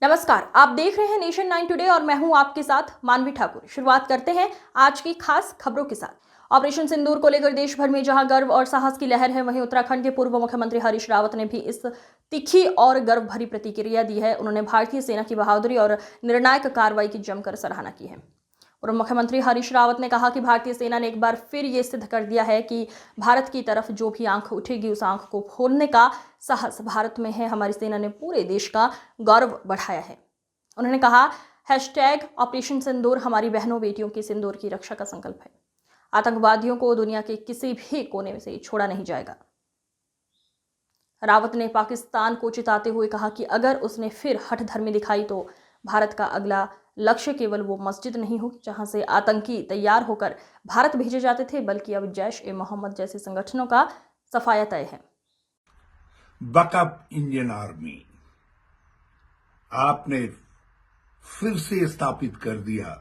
नमस्कार, आप देख रहे हैं नेशन 9 टुडे और मैं हूं आपके साथ मानवी ठाकुर। शुरुआत करते हैं आज की खास खबरों के साथ। ऑपरेशन सिंदूर को लेकर देश भर में जहां गर्व और साहस की लहर है, वहीं उत्तराखंड के पूर्व मुख्यमंत्री हरीश रावत ने भी इस तीखी और गर्व भरी प्रतिक्रिया दी है। उन्होंने भारतीय सेना की बहादुरी और निर्णायक कार्रवाई की जमकर सराहना की है। पूर्व मुख्यमंत्री हरीश रावत ने कहा कि भारतीय सेना ने एक बार फिर ये सिद्ध कर दिया है कि भारत की तरफ जो भी आंख उठेगी उस आंख को फोड़ने का साहस भारत में है। हमारी सेना ने पूरे देश का गौरव बढ़ाया है। उन्होंने कहा, हैशटैग ऑपरेशन सिंदूर हमारी बहनों बेटियों के सिंदूर की रक्षा का संकल्प है। आतंकवादियों को दुनिया के किसी भी कोने से छोड़ा नहीं जाएगा। रावत ने पाकिस्तान को चिताते हुए कहा कि अगर उसने फिर हठधर्मी दिखाई तो भारत का अगला लक्ष्य केवल वो मस्जिद नहीं होगी जहां से आतंकी तैयार होकर भारत भेजे जाते थे, बल्कि अब जैश-ए-मोहम्मद जैसे संगठनों का सफाया तय है। बकअप इंडियन आर्मी आपने फिर से स्थापित कर दिया।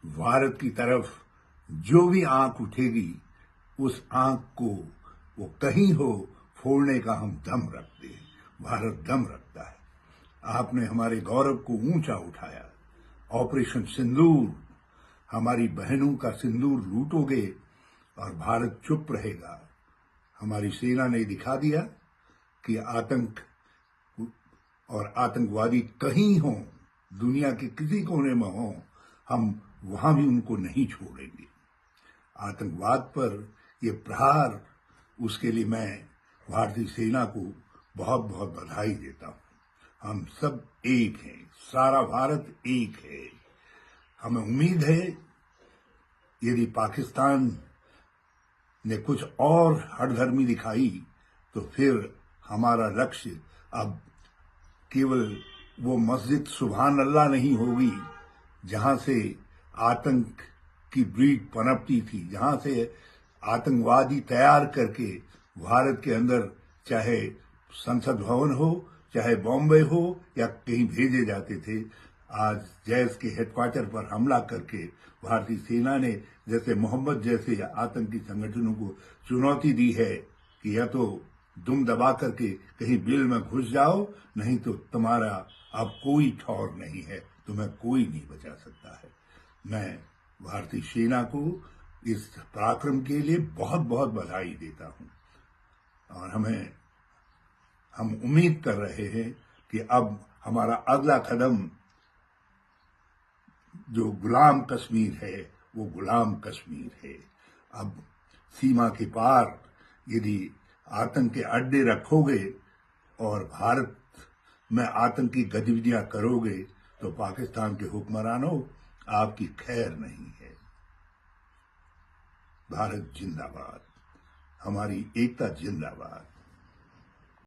भारत की तरफ जो भी आंख उठेगी उस आंख को वो कहीं हो फोड़ने का हम दम रखते हैं। भारत दम रखता है। आपने हमारे गौरव को ऊंचा उठाया। ऑपरेशन सिंदूर, हमारी बहनों का सिंदूर लूटोगे और भारत चुप रहेगा। हमारी सेना ने दिखा दिया कि आतंक और आतंकवादी कहीं हों, दुनिया के किसी कोने में हों, हम वहां भी उनको नहीं छोड़ेंगे। आतंकवाद पर ये प्रहार, उसके लिए मैं भारतीय सेना को बहुत बहुत बधाई देता हूं। हम सब एक हैं, सारा भारत एक है। हमें उम्मीद है यदि पाकिस्तान ने कुछ और हठधर्मी दिखाई तो फिर हमारा लक्ष्य अब केवल वो मस्जिद सुभान अल्लाह नहीं होगी जहां से आतंक की ब्रीड पनपती थी, जहां से आतंकवादी तैयार करके भारत के अंदर चाहे संसद भवन हो, चाहे बॉम्बे हो या कहीं भेजे जाते थे। आज जैश के हेडक्वार्टर पर हमला करके भारतीय सेना ने जैसे मोहम्मद जैसे आतंकी संगठनों को चुनौती दी है कि या तो दुम दबा करके कहीं बिल में घुस जाओ, नहीं तो तुम्हारा अब कोई ठौर नहीं है, तुम्हें कोई नहीं बचा सकता है। मैं भारतीय सेना को इस पराक्रम के लिए बहुत बहुत बधाई देता हूं और हम उम्मीद कर रहे हैं कि अब हमारा अगला कदम जो गुलाम कश्मीर है वो गुलाम कश्मीर है। अब सीमा के पार यदि आतंक के अड्डे रखोगे और भारत में आतंकी गतिविधियां करोगे तो पाकिस्तान के हुक्मरानों आपकी खैर नहीं है। भारत जिंदाबाद, हमारी एकता जिंदाबाद।